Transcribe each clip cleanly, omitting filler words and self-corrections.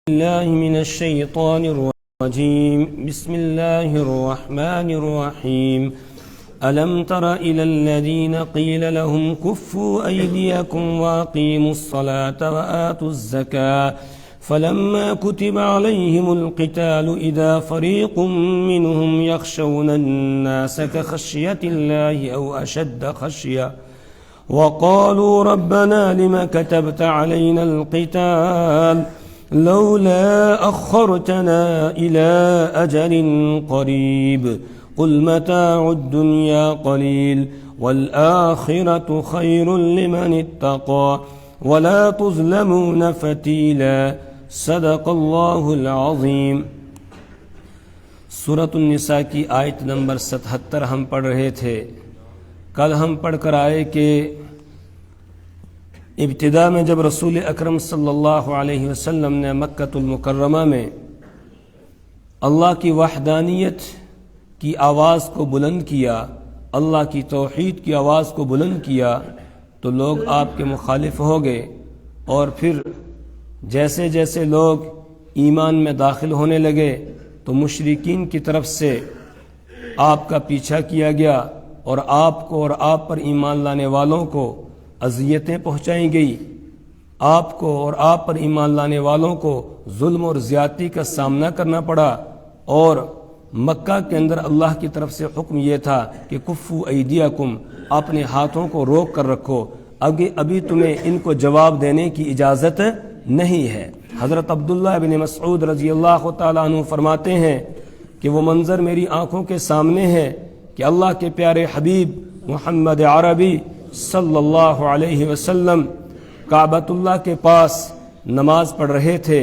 الله من الشيطان الرجيم. بسم الله الرحمن الرحيم. ألم تر إلى الذين قيل لهم كفوا أيديكم وأقيموا الصلاة وآتوا الزكاة فلما كتب عليهم القتال إذا فريق منهم يخشون الناس كخشية الله أو أشد خشية وقالوا ربنا لم كتبت علينا القتال لولا أخرتنا إلى أجل قريب قل متاع الدنيا قليل والآخرة خير لمن اتقى ولا تظلمون فتيلا صدق اللہ العظیم. سورۃ النساء کی آیت نمبر 77 ہم پڑھ رہے تھے. کل ہم پڑھ کر آئے کہ ابتدا میں جب رسول اکرم صلی اللہ علیہ وسلم نے مکۃ المکرمہ میں اللہ کی وحدانیت کی آواز کو بلند کیا، اللہ کی توحید کی آواز کو بلند کیا، تو لوگ آپ کے مخالف ہو گئے، اور پھر جیسے جیسے لوگ ایمان میں داخل ہونے لگے تو مشرکین کی طرف سے آپ کا پیچھا کیا گیا، اور آپ کو اور آپ پر ایمان لانے والوں کو اذیتیں پہنچائی گئی. آپ کو اور آپ پر ایمان لانے والوں کو ظلم اور زیادتی کا سامنا کرنا پڑا. اور مکہ کے اندر اللہ کی طرف سے حکم یہ تھا کہ کفو ایدیکم، اپنے ہاتھوں کو روک کر رکھو، ابھی تمہیں ان کو جواب دینے کی اجازت نہیں ہے. حضرت عبداللہ بن مسعود رضی اللہ تعالیٰ عنہ فرماتے ہیں کہ وہ منظر میری آنکھوں کے سامنے ہے کہ اللہ کے پیارے حبیب محمد عربی صلی اللہ علیہ وسلم کعبۃ اللہ کے پاس نماز پڑھ رہے تھے،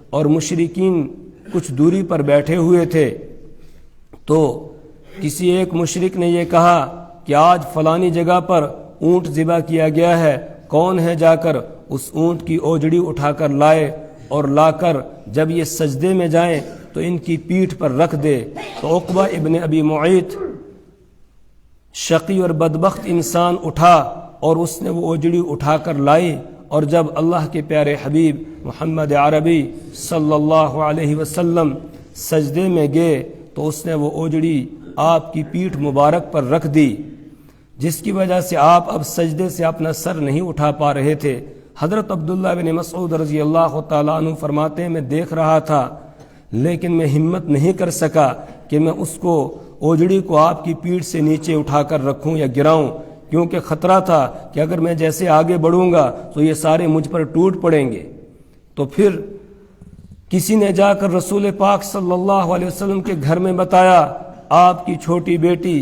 اور مشرکین کچھ دوری پر بیٹھے ہوئے تھے. تو کسی ایک مشرک نے یہ کہا کہ آج فلانی جگہ پر اونٹ ذبح کیا گیا ہے، کون ہے جا کر اس اونٹ کی اوجڑی اٹھا کر لائے، اور لا کر جب یہ سجدے میں جائیں تو ان کی پیٹھ پر رکھ دے. تو عقبہ ابن ابی معیط شقی اور بدبخت انسان اٹھا اور اس نے وہ اوجڑی اٹھا کر لائی، اور جب اللہ کے پیارے حبیب محمد عربی صلی اللہ علیہ وسلم سجدے میں گئے تو اس نے وہ اوجڑی آپ کی پیٹھ مبارک پر رکھ دی، جس کی وجہ سے آپ اب سجدے سے اپنا سر نہیں اٹھا پا رہے تھے. حضرت عبداللہ بن مسعود رضی اللہ تعالیٰ عنہ فرماتے ہیں میں دیکھ رہا تھا، لیکن میں ہمت نہیں کر سکا کہ میں اس کو اوجڑی کو آپ کی پیٹھ سے نیچے اٹھا کر رکھوں یا گراؤں، کیونکہ خطرہ تھا کہ اگر میں جیسے آگے بڑھوں گا تو یہ سارے مجھ پر ٹوٹ پڑیں گے. تو پھر کسی نے جا کر رسول پاک صلی اللہ علیہ وسلم کے گھر میں بتایا، آپ کی چھوٹی بیٹی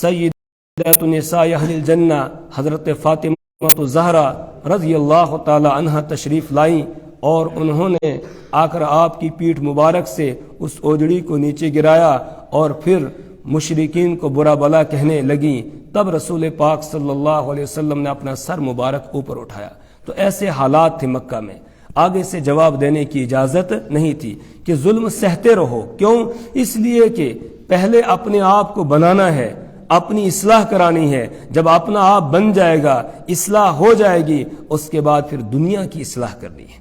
سیدۃ نساء اہل الجنہ حضرت فاطمہ الزہرا رضی اللہ تعالی عنہا تشریف لائیں، اور انہوں نے آ کر آپ کی پیٹھ مبارک سے اس اوجڑی کو نیچے گرایا، اور پھر مشرکین کو برا بلا کہنے لگیں. تب رسول پاک صلی اللہ علیہ وسلم نے اپنا سر مبارک اوپر اٹھایا. تو ایسے حالات تھے مکہ میں، آگے سے جواب دینے کی اجازت نہیں تھی کہ ظلم سہتے رہو. کیوں؟ اس لیے کہ پہلے اپنے آپ کو بنانا ہے، اپنی اصلاح کرانی ہے. جب اپنا آپ بن جائے گا، اصلاح ہو جائے گی، اس کے بعد پھر دنیا کی اصلاح کرنی ہے.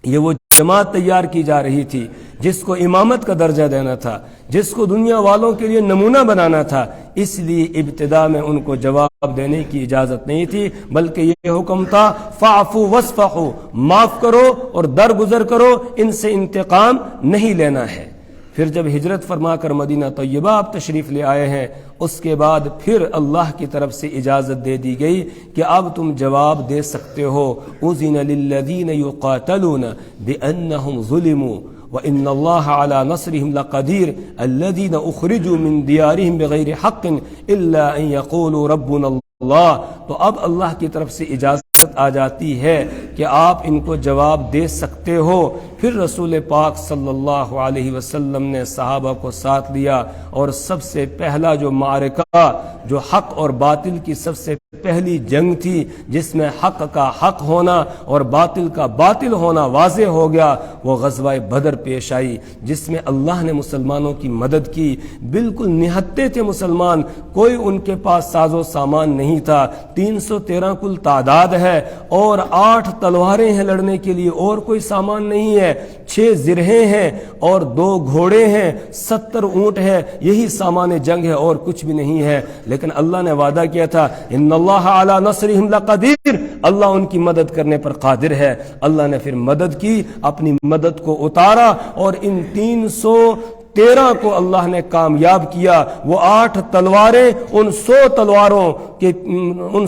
یہ وہ جماعت تیار کی جا رہی تھی جس کو امامت کا درجہ دینا تھا، جس کو دنیا والوں کے لیے نمونہ بنانا تھا. اس لیے ابتدا میں ان کو جواب دینے کی اجازت نہیں تھی، بلکہ یہ حکم تھا فاعفوا واصفحوا، معاف کرو اور درگزر کرو، ان سے انتقام نہیں لینا ہے. پھر جب ہجرت فرما کر مدینہ طیبہ آپ تشریف لے آئے ہیں، اس کے بعد پھر اللہ کی طرف سے اجازت دے دی گئی کہ اب تم جواب دے سکتے ہو. اذن للذین یقاتلون بانہم ظلموا وان اللہ علی نصرہم لقدیر الذین اخرجوا من دیارہم بغیر حق الا ان یقولوا ربنا اللہ. تو اب اللہ کی طرف سے اجازت آ جاتی ہے کہ آپ ان کو جواب دے سکتے ہو. پھر رسول پاک صلی اللہ علیہ وسلم نے صحابہ کو ساتھ لیا، اور سب سے پہلا جو معرکہ، جو حق اور باطل کی سب سے پہلی جنگ تھی، جس میں حق کا حق ہونا اور باطل کا باطل ہونا واضح ہو گیا، وہ غزوہ بدر پیش آئی، جس میں اللہ نے مسلمانوں کی مدد کی۔ بالکل نہتے تھے مسلمان، کوئی ان کے پاس ساز و سامان نہیں تھا۔ 313 کل تعداد ہے اور 8 تلواریں ہیں لڑنے کے لیے، اور کوئی سامان نہیں ہے۔ 6 زرہیں ہیں اور 2 گھوڑے ہیں، 70 اونٹ ہے، یہی سامان جنگ ہے اور کچھ بھی نہیں ہے۔ لیکن اللہ نے وعدہ کیا تھا ان اللہ علی نصرہم لقدیر، اللہ ان کی مدد کرنے پر قادر ہے۔ اللہ نے پھر مدد کی، اپنی مدد کو اتارا اور ان 313 کو اللہ نے کامیاب کیا۔ وہ 8 تلواریں ان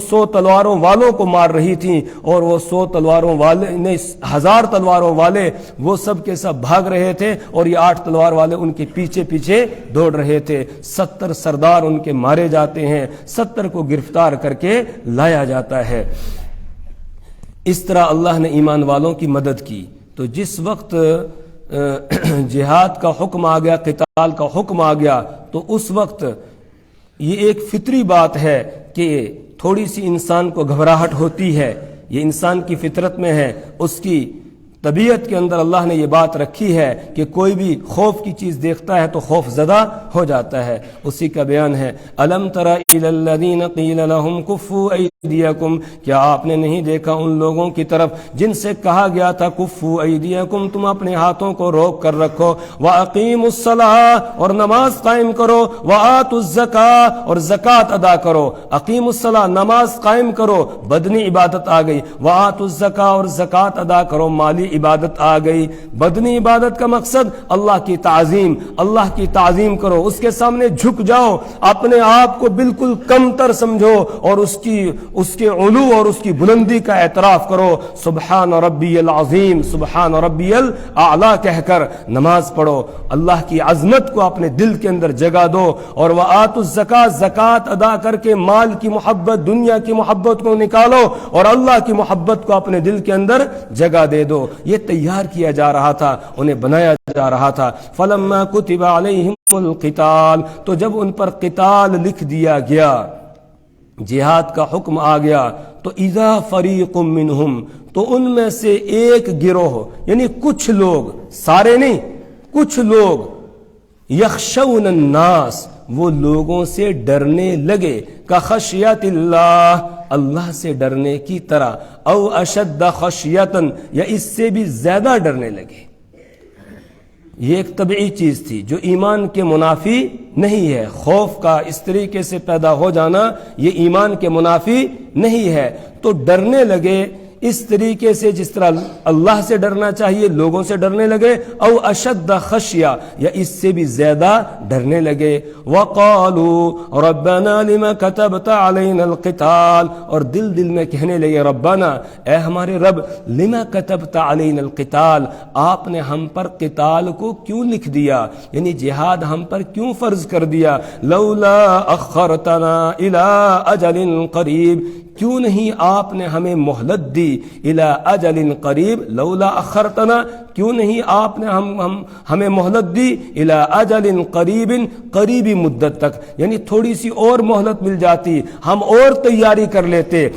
100 تلواروں والوں کو مار رہی تھیں، اور وہ 100 تلواروں والے 1000 تلواروں والے وہ سب کے سب بھاگ رہے تھے، اور یہ 8 تلوار والے ان کے پیچھے پیچھے دوڑ رہے تھے۔ 70 سردار ان کے مارے جاتے ہیں، 70 کو گرفتار کر کے لایا جاتا ہے۔ اس طرح اللہ نے ایمان والوں کی مدد کی۔ تو جس وقت جہاد کا حکم آ گیا، قتال کا حکم آ گیا، تو اس وقت یہ ایک فطری بات ہے کہ تھوڑی سی انسان کو گھبراہٹ ہوتی ہے، یہ انسان کی فطرت میں ہے، اس کی طبیعت کے اندر اللہ نے یہ بات رکھی ہے کہ کوئی بھی خوف کی چیز دیکھتا ہے تو خوف زدہ ہو جاتا ہے۔ اسی کا بیان ہے الم تر الی الذین قیل لهم کفوا ایدیکم، کیا آپ نے نہیں دیکھا ان لوگوں کی طرف جن سے کہا گیا تھا کفوا ایدیکم، تم اپنے ہاتھوں کو روک کر رکھو، واقیموا الصلاۃ، اور نماز قائم کرو، وآتوا الزکاۃ، اور زکوٰۃ ادا کرو۔ اقیموا الصلاۃ، نماز قائم کرو، بدنی عبادت آ گئی، وآتوا الزکاۃ، اور زکوٰۃ ادا کرو، مالی عبادت آ گئی۔ بدنی عبادت کا مقصد اللہ کی تعظیم، اللہ کی تعظیم کرو، اس کے سامنے جھک جاؤ، اپنے آپ کو بالکل کمتر سمجھو اور اس کے علو اور اس کی بلندی کا اعتراف کرو۔ سبحان ربی العظیم، سبحان ربی الاعلی کہہ کر نماز پڑھو، اللہ کی عظمت کو اپنے دل کے اندر جگہ دو، اور وآتوا الزکاۃ، زکوٰۃ ادا کر کے مال کی محبت، دنیا کی محبت کو نکالو اور اللہ کی محبت کو اپنے دل کے اندر جگہ دے دو۔ یہ تیار کیا جا رہا تھا، انہیں بنایا جا رہا تھا۔ فلما كتب عليهم القتال، تو جب ان پر قتال لکھ دیا گیا، جہاد کا حکم آ گیا، تو اذا فریق منہم، تو ان میں سے ایک گروہ، یعنی کچھ لوگ، سارے نہیں، کچھ لوگ، یخشون الناس، وہ لوگوں سے ڈرنے لگے، کخشیت اللہ، اللہ سے ڈرنے کی طرح، او اشد خشیتن، یا اس سے بھی زیادہ ڈرنے لگے۔ یہ ایک طبعی چیز تھی جو ایمان کے منافی نہیں ہے، خوف کا اس طریقے سے پیدا ہو جانا یہ ایمان کے منافی نہیں ہے۔ تو ڈرنے لگے اس طریقے سے جس طرح اللہ سے ڈرنا چاہیے، لوگوں سے ڈرنے لگے، او اشد خشیہ، یا اس سے بھی زیادہ ڈرنے لگے۔ وقالوا ربنا لما كتبت علينا القتال، اور دل میں کہنے لگے ربنا، اے ہمارے رب، لما كتبت علينا القتال، آپ نے ہم پر قتال کو کیوں لکھ دیا، یعنی جہاد ہم پر کیوں فرض کر دیا، لولا اخرتنا الى اجل قریب، کیوں نہیں آپ نے ہمیں مہلت دی، الی اجل قریب، لولا اخرتنا، کیوں نہیں آپ نے ہمیں مہلت دی، الی اجل قریب، قریبی مدت تک، یعنی تھوڑی سی اور مہلت مل جاتی، ہم اور تیاری کر لیتے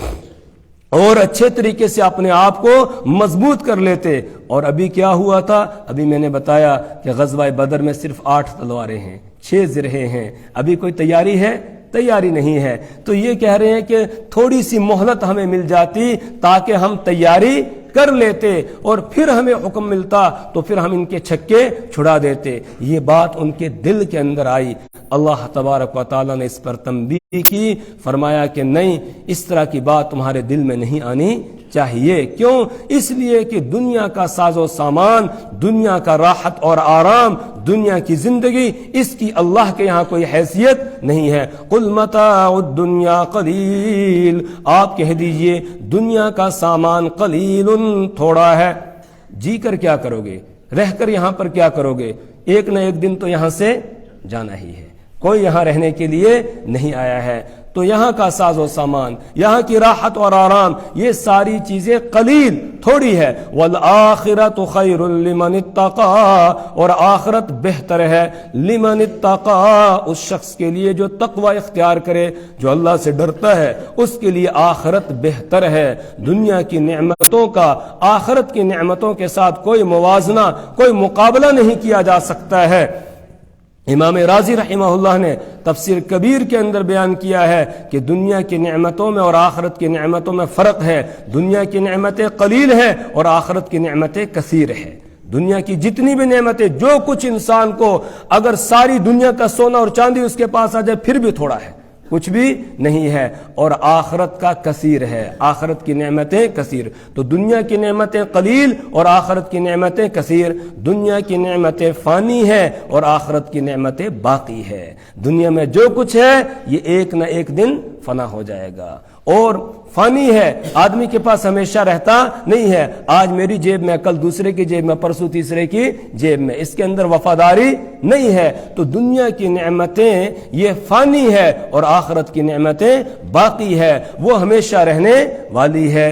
اور اچھے طریقے سے اپنے آپ کو مضبوط کر لیتے۔ اور ابھی کیا ہوا تھا، ابھی میں نے بتایا کہ غزوہ بدر میں صرف 8 تلواریں ہیں، 6 زرہیں ہیں، ابھی کوئی تیاری ہے؟ تیاری نہیں ہے۔ تو یہ کہہ رہے ہیں کہ تھوڑی سی مہلت ہمیں مل جاتی تاکہ ہم تیاری کر لیتے، اور پھر ہمیں حکم ملتا تو پھر ہم ان کے چھکے چھڑا دیتے۔ یہ بات ان کے دل کے اندر آئی، اللہ تبارک و تعالیٰ نے اس پر تنبیہ کی، فرمایا کہ نہیں، اس طرح کی بات تمہارے دل میں نہیں آنی چاہیے۔ کیوں؟ اس لیے کہ دنیا کا ساز و سامان، دنیا کا راحت اور آرام، دنیا کی زندگی، اس کی اللہ کے یہاں کوئی حیثیت نہیں ہے۔ قل متاع الدنیا قلیل، آپ کہہ دیجئے دنیا کا سامان قلیل، تھوڑا ہے، جی کر کیا کرو گے، رہ کر یہاں پر کیا کرو گے، ایک نہ ایک دن تو یہاں سے جانا ہی ہے، کوئی یہاں رہنے کے لیے نہیں آیا ہے۔ تو یہاں کا ساز و سامان، یہاں کی راحت اور آرام، یہ ساری چیزیں قلیل تھوڑی ہے. والآخرۃ خیر لمن اتقى، اور آخرت بہتر ہے لمن اتقى، اس شخص کے لیے جو تقوی اختیار کرے، جو اللہ سے ڈرتا ہے، اس کے لیے آخرت بہتر ہے. دنیا کی نعمتوں کا آخرت کی نعمتوں کے ساتھ کوئی موازنہ، کوئی مقابلہ نہیں کیا جا سکتا ہے. امام راضی رحمہ اللہ نے تفسیر کبیر کے اندر بیان کیا ہے کہ دنیا کی نعمتوں میں اور آخرت کی نعمتوں میں فرق ہے. دنیا کی نعمتیں قلیل ہیں اور آخرت کی نعمتیں کثیر ہیں. دنیا کی جتنی بھی نعمتیں، جو کچھ انسان کو اگر ساری دنیا کا سونا اور چاندی اس کے پاس آ جائے پھر بھی تھوڑا ہے، کچھ بھی نہیں ہے. اور آخرت کا کثیر ہے، آخرت کی نعمتیں کثیر. تو دنیا کی نعمتیں قلیل اور آخرت کی نعمتیں کثیر. دنیا کی نعمتیں فانی ہے اور آخرت کی نعمتیں باقی ہے. دنیا میں جو کچھ ہے یہ ایک نہ ایک دن فنا ہو جائے گا اور فانی ہے. آدمی کے پاس ہمیشہ رہتا نہیں ہے. آج میری جیب میں، کل دوسرے کی جیب میں، پرسوں تیسرے کی جیب میں، اس کے اندر وفاداری نہیں ہے. تو دنیا کی نعمتیں یہ فانی ہے اور آخرت کی نعمتیں باقی ہے، وہ ہمیشہ رہنے والی ہے.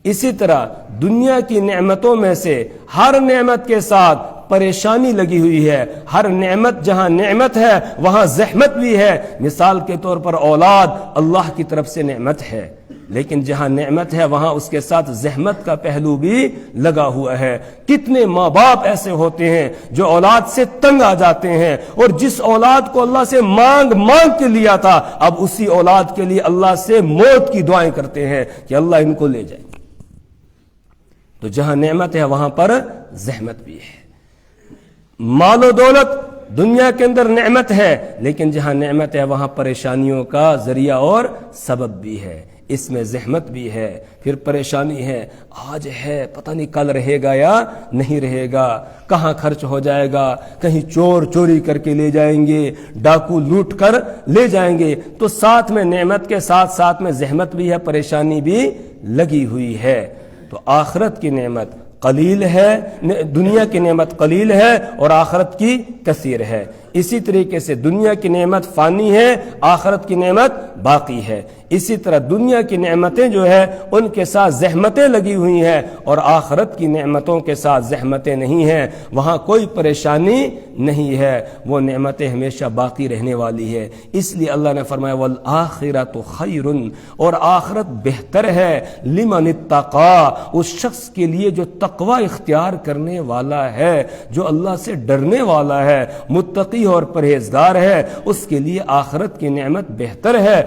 اسی طرح دنیا کی نعمتوں میں سے ہر نعمت کے ساتھ پریشانی لگی ہوئی ہے. ہر نعمت، جہاں نعمت ہے وہاں زحمت بھی ہے. مثال کے طور پر اولاد اللہ کی طرف سے نعمت ہے، لیکن جہاں نعمت ہے وہاں اس کے ساتھ زحمت کا پہلو بھی لگا ہوا ہے. کتنے ماں باپ ایسے ہوتے ہیں جو اولاد سے تنگ آ جاتے ہیں، اور جس اولاد کو اللہ سے مانگ کے لیا تھا، اب اسی اولاد کے لیے اللہ سے موت کی دعائیں کرتے ہیں کہ اللہ ان کو لے جائے. تو جہاں نعمت ہے وہاں پر زحمت بھی ہے. مال و دولت دنیا کے اندر نعمت ہے، لیکن جہاں نعمت ہے وہاں پریشانیوں کا ذریعہ اور سبب بھی ہے. اس میں زحمت بھی ہے، پھر پریشانی ہے. آج ہے، پتہ نہیں کل رہے گا یا نہیں رہے گا، کہاں خرچ ہو جائے گا، کہیں چور چوری کر کے لے جائیں گے، ڈاکو لوٹ کر لے جائیں گے. تو ساتھ میں نعمت کے ساتھ ساتھ میں زحمت بھی ہے، پریشانی بھی لگی ہوئی ہے. تو آخرت کی نعمت قلیل ہے، دنیا کی نعمت قلیل ہے اور آخرت کی کثیر ہے. اسی طریقے سے دنیا کی نعمت فانی ہے، آخرت کی نعمت باقی ہے. اسی طرح دنیا کی نعمتیں جو ہے ان کے ساتھ زحمتیں لگی ہوئی ہیں اور آخرت کی نعمتوں کے ساتھ زحمتیں نہیں ہیں. وہاں کوئی پریشانی نہیں ہے، وہ نعمتیں ہمیشہ باقی رہنے والی ہے. اس لیے اللہ نے فرمایا والآخرۃ خیر، اور آخرت بہتر ہے لمن اتقى، اس شخص کے لیے جو تقوی اختیار کرنے والا ہے، جو اللہ سے ڈرنے والا ہے، متقی اور پرہیزگار ہے، اس کے لیے آخرت کی نعمت بہتر ہے.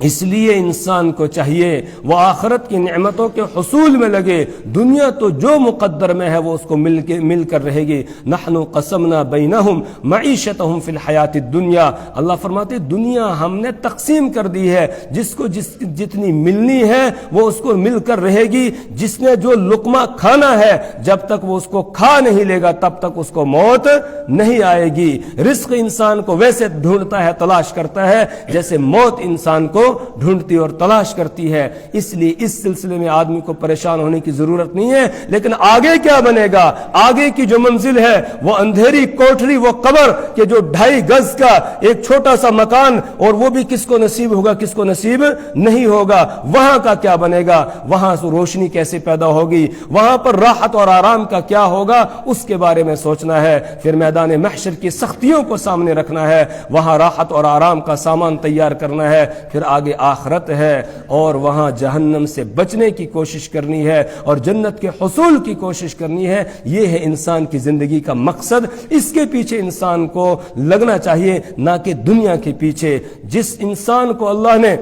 اس لیے انسان کو چاہیے وہ آخرت کی نعمتوں کے حصول میں لگے. دنیا تو جو مقدر میں ہے وہ اس کو مل کر رہے گی. نحن قسمنا بینہم معیشتہم فی الحیات الدنیا، اللہ فرماتے دنیا ہم نے تقسیم کر دی ہے، جس کو جتنی ملنی ہے وہ اس کو مل کر رہے گی. جس نے جو لقمہ کھانا ہے جب تک وہ اس کو کھا نہیں لے گا تب تک اس کو موت نہیں آئے گی. رزق انسان کو ویسے ڈھونڈتا ہے، تلاش کرتا ہے، جیسے موت انسان کو ڈھونڈتی اور تلاش کرتی ہے. اس لیے اس سلسلے میں آدمی کو پریشان ہونے کی ضرورت نہیں ہے. لیکن آگے کیا بنے گا، آگے کی جو منزل ہے وہ اندھیری کوٹری، وہ قبر کے جو 2.5 گز کا ایک چھوٹا سا مکان، اور وہ بھی کس کو نصیب ہوگا کس کو نصیب نہیں ہوگا. وہاں کا کیا بنے گا، وہاں سے روشنی کیسے پیدا ہوگی، وہاں پر راحت اور آرام کا کیا ہوگا، اس کے بارے میں سوچنا ہے. پھر میدان محشر کی سختیوں کو سامنے رکھنا ہے، وہاں راحت اور آرام کا سامان تیار کرنا ہے. پھر آگے آخرت ہے اور وہاں جہنم سے بچنے کی کوشش کرنی ہے اور جنت کے حصول کی کوشش کرنی ہے. یہ ہے انسان کی زندگی کا مقصد. اس کے پیچھے انسان کو لگنا چاہیے، نہ کہ دنیا کے پیچھے. جس انسان کو اللہ نے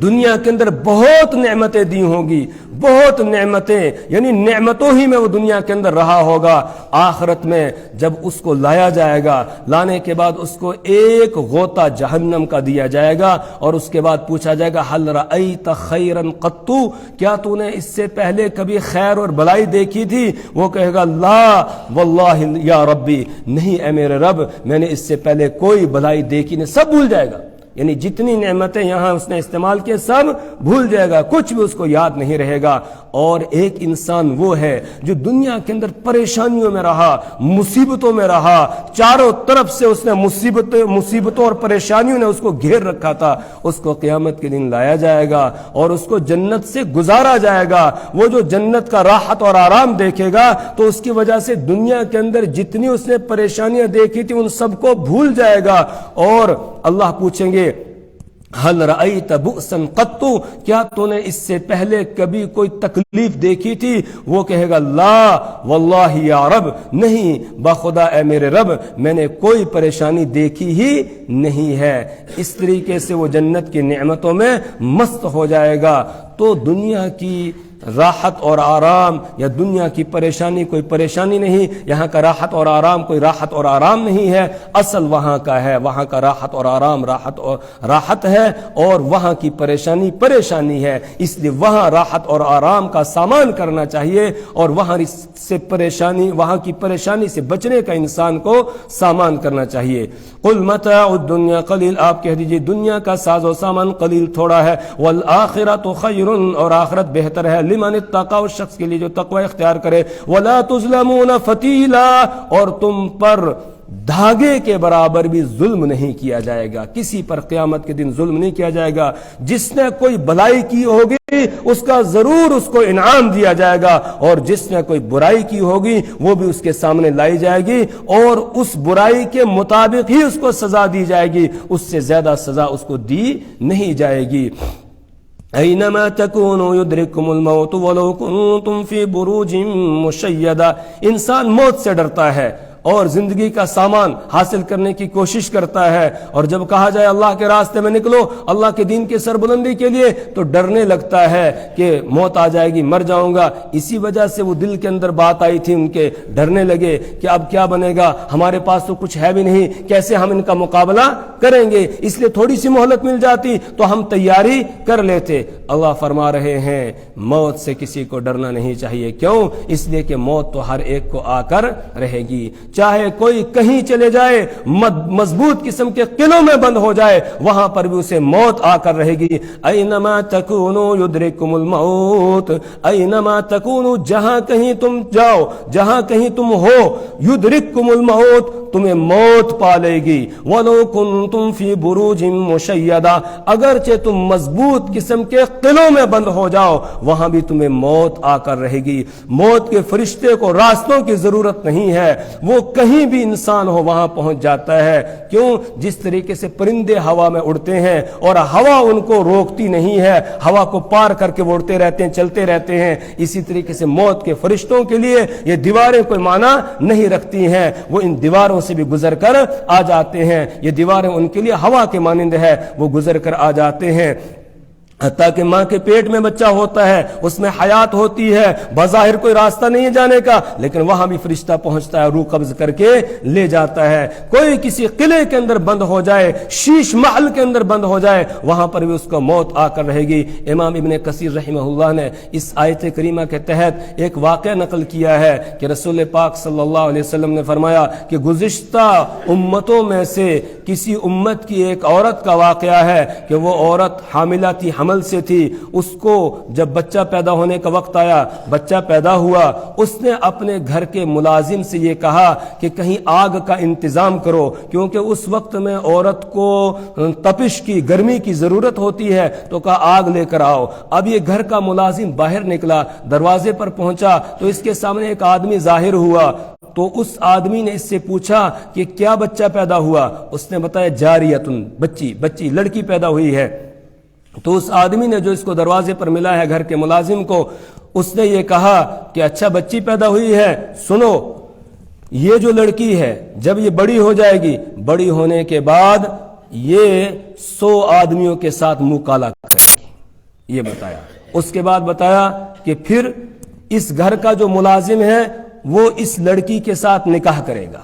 دنیا کے اندر بہت نعمتیں دی ہوں گی، بہت نعمتیں، یعنی نعمتوں ہی میں وہ دنیا کے اندر رہا ہوگا، آخرت میں جب اس کو لایا جائے گا، لانے کے بعد اس کو ایک غوطہ جہنم کا دیا جائے گا اور اس کے بعد پوچھا جائے گا حل رأیت خیرا قط، کیا تو نے اس سے پہلے کبھی خیر اور بھلائی دیکھی تھی؟ وہ کہے گا لا واللہ یا ربی، نہیں اے میرے رب، میں نے اس سے پہلے کوئی بھلائی دیکھی نہیں. سب بھول جائے گا. یعنی جتنی نعمتیں یہاں اس نے استعمال کیے سب بھول جائے گا, کچھ بھی اس کو یاد نہیں رہے گا. اور ایک انسان وہ ہے جو دنیا کے اندر پریشانیوں میں رہا, مصیبتوں میں رہا, چاروں طرف سے اس نے مصیبتوں اور پریشانیوں نے اس کو گھیر رکھا تھا. اس کو قیامت کے دن لایا جائے گا اور اس کو جنت سے گزارا جائے گا. وہ جو جنت کا راحت اور آرام دیکھے گا تو اس کی وجہ سے دنیا کے اندر جتنی اس نے پریشانیاں دیکھی تھی ان سب کو بھول جائے گا. اور اللہ پوچھیں گے حل رأیت بؤسا قط, کیا تو نے اس سے پہلے کبھی کوئی تکلیف دیکھی تھی؟ وہ کہے گا لا واللہ یا رب, نہیں بخدا اے میرے رب میں نے کوئی پریشانی دیکھی ہی نہیں ہے. اس طریقے سے وہ جنت کی نعمتوں میں مست ہو جائے گا. تو دنیا کی راحت اور آرام یا دنیا کی پریشانی کوئی پریشانی نہیں, یہاں کا راحت اور آرام کوئی راحت اور آرام نہیں ہے. اصل وہاں کا ہے, وہاں کا راحت اور آرام راحت ہے اور وہاں کی پریشانی پریشانی ہے. اس لیے وہاں راحت اور آرام کا سامان کرنا چاہیے اور وہاں کی پریشانی سے بچنے کا انسان کو سامان کرنا چاہیے. قل متاع الدنیا قلیل, آپ کہہ دیجئے دنیا کا ساز و سامان قلیل تھوڑا ہے, والآخرۃ خیر, اور آخرت بہتر ہے, لمن اتقى, اس شخص کے لیے جو تقوی اختیار کرے, ولا تظلمون فتیلا, اور تم پر دھاگے کے برابر بھی ظلم نہیں کیا جائے گا. کسی پر قیامت کے دن ظلم نہیں کیا جائے گا. جس نے کوئی بھلائی کی ہوگی اس کا ضرور اس کو انعام دیا جائے گا, اور جس نے کوئی برائی کی ہوگی وہ بھی اس کے سامنے لائی جائے گی اور اس برائی کے مطابق ہی اس کو سزا دی جائے گی, اس سے زیادہ سزا اس کو دی نہیں جائے گی. اینما تکونوا یدرککم الموت ولو کنتم فی بروج مشیدہ, انسان موت سے ڈرتا ہے اور زندگی کا سامان حاصل کرنے کی کوشش کرتا ہے, اور جب کہا جائے اللہ کے راستے میں نکلو, اللہ کے دین کی سربلندی کے لیے, تو ڈرنے لگتا ہے کہ موت آ جائے گی, مر جاؤں گا. اسی وجہ سے وہ دل کے اندر بات آئی تھی ان کے, ڈرنے لگے کہ اب کیا بنے گا, ہمارے پاس تو کچھ ہے بھی نہیں, کیسے ہم ان کا مقابلہ کریں گے. اس لیے تھوڑی سی مہلت مل جاتی تو ہم تیاری کر لیتے. اللہ فرما رہے ہیں موت سے کسی کو ڈرنا نہیں چاہیے. کیوں؟ اس لیے کہ موت تو ہر ایک کو آ کر رہے گی. چاہے کوئی کہیں چلے جائے, مضبوط قسم کے قلعوں میں بند ہو جائے, وہاں پر بھی اسے موت آ کر رہے گی. اینما تکونوا یدرککم الموت, اینما تکونوا, جہاں کہیں تم جاؤ, جہاں کہیں تم ہو, یدرککم الموت, تمہیں موت پا لے گی. ولو کنتم فی بروج مشیدہ, اگرچہ تم مضبوط قسم کے قلعوں میں بند ہو جاؤ, وہاں بھی تمہیں موت آ کر رہے گی. موت کے فرشتے کو راستوں کی ضرورت نہیں ہے, وہ کہیں بھی انسان ہو وہاں پہنچ جاتا ہے. کیوں؟ جس طریقے سے پرندے ہوا میں اڑتے ہیں اور ہوا ان کو روکتی نہیں ہے, ہوا کو پار کر کے وہ اڑتے رہتے ہیں, چلتے رہتے ہیں, اسی طریقے سے موت کے فرشتوں کے لیے یہ دیواریں کوئی معنی نہیں رکھتی ہیں. وہ ان دیواروں سے بھی گزر کر آ جاتے ہیں. یہ دیواریں ان کے لیے ہوا کے مانند ہے, وہ گزر کر آ جاتے ہیں. حتیٰ کہ ماں کے پیٹ میں بچہ ہوتا ہے, اس میں حیات ہوتی ہے, بظاہر کوئی راستہ نہیں ہے جانے کا, لیکن وہاں بھی فرشتہ پہنچتا ہے, روح قبض کر کے لے جاتا ہے. کوئی کسی قلعے کے اندر بند ہو جائے, شیش محل کے اندر بند ہو جائے, وہاں پر بھی اس کو موت آ کر رہے گی. امام ابن کثیر رحمہ اللہ نے اس آیت کریمہ کے تحت ایک واقعہ نقل کیا ہے کہ رسول پاک صلی اللہ علیہ وسلم نے فرمایا کہ گزشتہ امتوں میں سے کسی امت کی ایک عورت کا واقعہ ہے کہ وہ عورت حاملہ تھی, حمل سے تھی. اس کو جب بچہ پیدا ہونے کا وقت آیا, بچہ پیدا ہوا, اس نے اپنے گھر کے ملازم سے یہ کہا کہ کہیں آگ کا انتظام کرو, کیونکہ اس وقت میں عورت کو تپش کی, گرمی کی ضرورت ہوتی ہے, تو کہا آگ لے کر آؤ. اب یہ گھر کا ملازم باہر نکلا, دروازے پر پہنچا تو اس کے سامنے ایک آدمی ظاہر ہوا. تو اس آدمی نے اس سے پوچھا کہ کیا بچہ پیدا ہوا؟ اس نے بتایا جاریتن, بچی لڑکی پیدا ہوئی ہے. تو اس آدمی نے جو اس کو دروازے پر ملا ہے گھر کے ملازم کو, اس نے یہ کہا کہ اچھا بچی پیدا ہوئی ہے, سنو یہ جو لڑکی ہے جب یہ بڑی ہو جائے گی, بڑی ہونے کے بعد یہ 100 آدمیوں کے ساتھ منہ کالا کرے گی. یہ بتایا. اس کے بعد بتایا کہ پھر اس گھر کا جو ملازم ہے وہ اس لڑکی کے ساتھ نکاح کرے گا.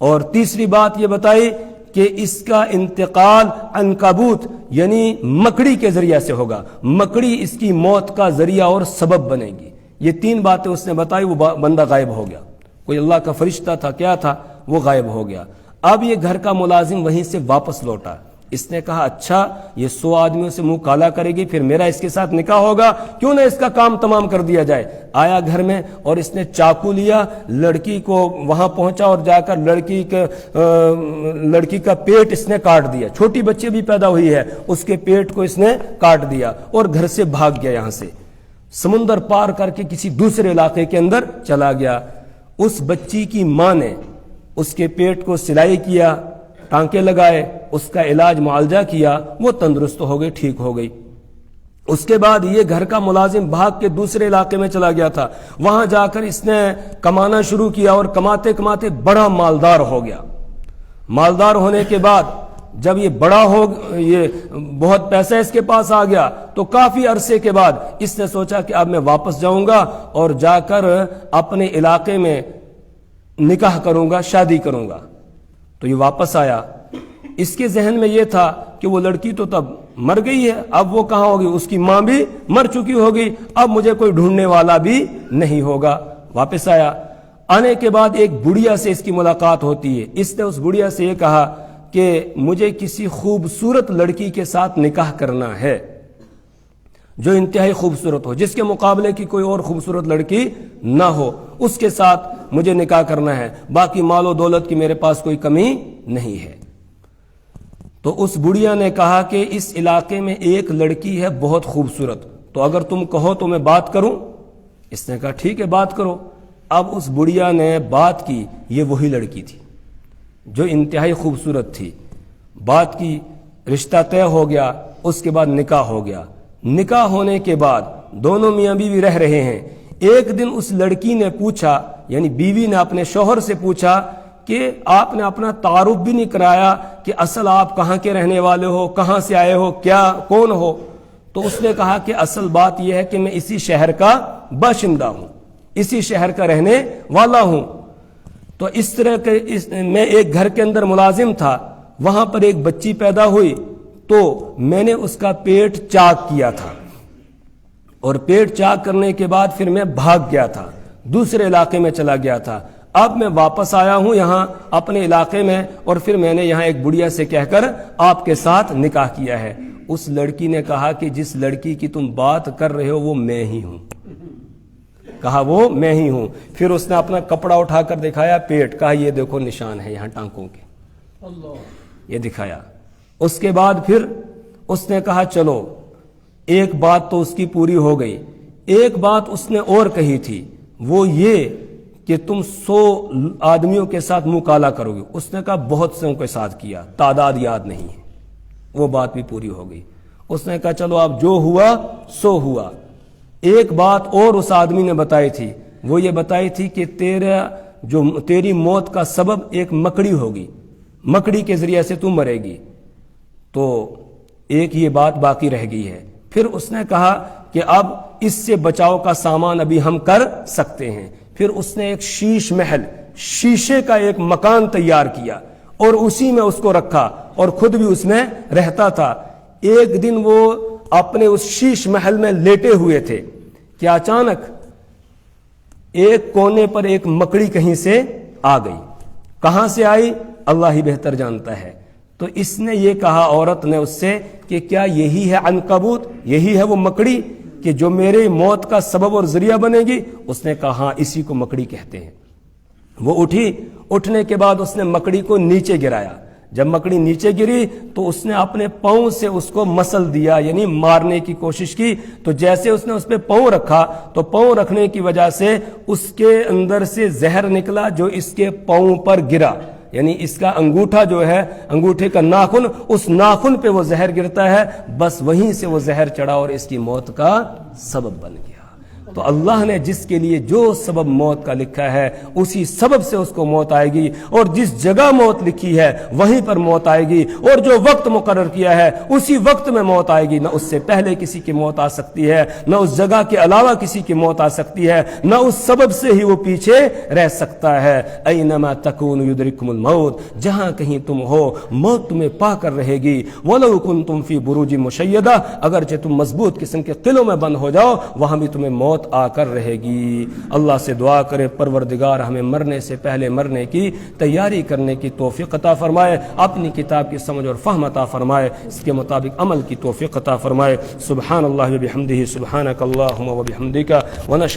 اور تیسری بات یہ بتائی کہ اس کا انتقال عنکبوت یعنی مکڑی کے ذریعہ سے ہوگا, مکڑی اس کی موت کا ذریعہ اور سبب بنے گی. یہ 3 باتیں اس نے بتائی. وہ بندہ غائب ہو گیا, کوئی اللہ کا فرشتہ تھا, کیا تھا, وہ غائب ہو گیا. اب یہ گھر کا ملازم وہیں سے واپس لوٹا, اس نے کہا اچھا یہ 100 آدمیوں سے منہ کالا کرے گی پھر میرا اس کے ساتھ نکاح ہوگا، کیوں نہ اس کا کام تمام کر دیا جائے۔ آیا گھر میں اور اس نے چاقو لیا، لڑکی کو وہاں پہنچا اور جا کر لڑکی کا پیٹ اس نے کاٹ دیا، چھوٹی بچی بھی پیدا ہوئی ہے، اس کے پیٹ کو اس نے کاٹ دیا اور گھر سے بھاگ گیا، یہاں سے سمندر پار کر کے کسی دوسرے علاقے کے اندر چلا گیا۔ اس بچی کی ماں نے اس کے پیٹ کو سلائی کیا، ٹانکے لگائے، اس کا علاج معالجہ کیا، وہ تندرست ہو گئی، ٹھیک ہو گئی۔ اس کے بعد یہ گھر کا ملازم بھاگ کے دوسرے علاقے میں چلا گیا تھا، وہاں جا کر اس نے کمانا شروع کیا اور کماتے کماتے بڑا مالدار ہو گیا۔ مالدار ہونے کے بعد جب یہ بڑا ہو، یہ بہت پیسہ اس کے پاس آ گیا، تو کافی عرصے کے بعد اس نے سوچا کہ اب میں واپس جاؤں گا اور جا کر اپنے علاقے میں نکاح کروں گا، شادی کروں گا۔ تو یہ واپس آیا، اس کے ذہن میں یہ تھا کہ وہ لڑکی تو تب مر گئی ہے، اب وہ کہاں ہوگی، اس کی ماں بھی مر چکی ہوگی، اب مجھے کوئی ڈھونڈنے والا بھی نہیں ہوگا۔ واپس آیا، آنے کے بعد ایک بڑھیا سے اس کی ملاقات ہوتی ہے۔ اس نے اس بڑھیا سے یہ کہا کہ مجھے کسی خوبصورت لڑکی کے ساتھ نکاح کرنا ہے جو انتہائی خوبصورت ہو، جس کے مقابلے کی کوئی اور خوبصورت لڑکی نہ ہو، اس کے ساتھ مجھے نکاح کرنا ہے، باقی مال و دولت کی میرے پاس کوئی کمی نہیں ہے۔ تو اس بڑھیا نے کہا کہ اس علاقے میں ایک لڑکی ہے بہت خوبصورت، تو اگر تم کہو تو میں بات کروں۔ اس نے کہا ٹھیک ہے بات کرو۔ اب اس بڑھیا نے بات کی، یہ وہی لڑکی تھی جو انتہائی خوبصورت تھی، بات کی، رشتہ طے ہو گیا، اس کے بعد نکاح ہو گیا۔ نکاح ہونے کے بعد دونوں میاں بیوی رہ رہے ہیں۔ ایک دن اس لڑکی نے پوچھا، یعنی بیوی نے اپنے شوہر سے پوچھا کہ آپ نے اپنا تعارف بھی نہیں کرایا کہ اصل آپ کہاں کے رہنے والے ہو، کہاں سے آئے ہو، کیا کون ہو؟ تو اس نے کہا کہ اصل بات یہ ہے کہ میں اسی شہر کا باشندہ ہوں، اسی شہر کا رہنے والا ہوں۔ تو اس طرح کے میں ایک گھر کے اندر ملازم تھا، وہاں پر ایک بچی پیدا ہوئی تو میں نے اس کا پیٹ چاک کیا تھا، اور پیٹ چاک کرنے کے بعد پھر میں بھاگ گیا تھا، دوسرے علاقے میں چلا گیا تھا۔ اب میں واپس آیا ہوں یہاں اپنے علاقے میں، اور پھر میں نے یہاں ایک بڑھیا سے کہہ کر آپ کے ساتھ نکاح کیا ہے۔ اس لڑکی نے کہا کہ جس لڑکی کی تم بات کر رہے ہو وہ میں ہی ہوں۔ کہا وہ میں ہی ہوں۔ پھر اس نے اپنا کپڑا اٹھا کر دکھایا پیٹ، کہا یہ دیکھو نشان ہے یہاں ٹانکوں کے، یہ دکھایا۔ اس کے بعد پھر اس نے کہا چلو ایک بات تو اس کی پوری ہو گئی، ایک بات اس نے اور کہی تھی، وہ یہ کہ تم 100 آدمیوں کے ساتھ منہ کالا کرو گے۔ اس نے کہا بہت سے کے ساتھ کیا، تعداد یاد نہیں ہے، وہ بات بھی پوری ہو گئی۔ اس نے کہا چلو اب جو ہوا سو ہوا۔ ایک بات اور اس آدمی نے بتائی تھی، وہ یہ بتائی تھی کہ تیری موت کا سبب ایک مکڑی ہوگی، مکڑی کے ذریعے سے تم مرے گی۔ تو ایک یہ بات باقی رہ گئی ہے۔ پھر اس نے کہا کہ اب اس سے بچاؤ کا سامان ابھی ہم کر سکتے ہیں۔ پھر اس نے ایک شیش محل، شیشے کا ایک مکان تیار کیا اور اسی میں اس کو رکھا اور خود بھی اس میں رہتا تھا۔ ایک دن وہ اپنے اس شیش محل میں لیٹے ہوئے تھے کہ اچانک ایک کونے پر ایک مکڑی کہیں سے آ گئی۔ کہاں سے آئی اللہ ہی بہتر جانتا ہے۔ تو اس نے یہ کہا عورت نے اس سے کہ کیا یہی ہے عنکبوت، یہی ہے وہ مکڑی کہ جو میرے موت کا سبب اور ذریعہ بنے گی؟ اس نے کہا ہاں اسی کو مکڑی کہتے ہیں۔ وہ اٹھی، اٹھنے کے بعد اس نے مکڑی کو نیچے گرایا۔ جب مکڑی نیچے گری تو اس نے اپنے پاؤں سے اس کو مسل دیا، یعنی مارنے کی کوشش کی۔ تو جیسے اس نے اس پہ پاؤں رکھا تو پاؤں رکھنے کی وجہ سے اس کے اندر سے زہر نکلا جو اس کے پاؤں پر گرا، یعنی اس کا انگوٹھا جو ہے، انگوٹھے کا ناخن، اس ناخن پہ وہ زہر گرتا ہے، بس وہیں سے وہ زہر چڑھا اور اس کی موت کا سبب بن گیا۔ تو اللہ نے جس کے لیے جو سبب موت کا لکھا ہے اسی سبب سے اس کو موت آئے گی، اور جس جگہ موت لکھی ہے وہیں پر موت آئے گی، اور جو وقت مقرر کیا ہے اسی وقت میں موت آئے گی۔ نہ اس سے پہلے کسی کی موت آ سکتی ہے، نہ اس جگہ کے علاوہ کسی کی موت آ سکتی ہے، نہ اس سبب سے ہی وہ پیچھے رہ سکتا ہے۔ اینما تکون یدرککم الموت، جہاں کہیں تم ہو موت تمہیں پا کر رہے گی۔ ولو کنتم فی بروج مشیدہ، اگرچہ تم مضبوط قسم کے قلعوں میں بند ہو جاؤ وہاں بھی تمہیں موت موت آ کر رہے گی۔ اللہ سے دعا کریں پروردگار ہمیں مرنے سے پہلے مرنے کی تیاری کرنے کی توفیق عطا فرمائے، اپنی کتاب کی سمجھ اور فہم عطا فرمائے، اس کے مطابق عمل کی توفیق عطا فرمائے۔ سبحان اللہ و بحمدہ، سبحانک اللہم و بحمدک، ونشہد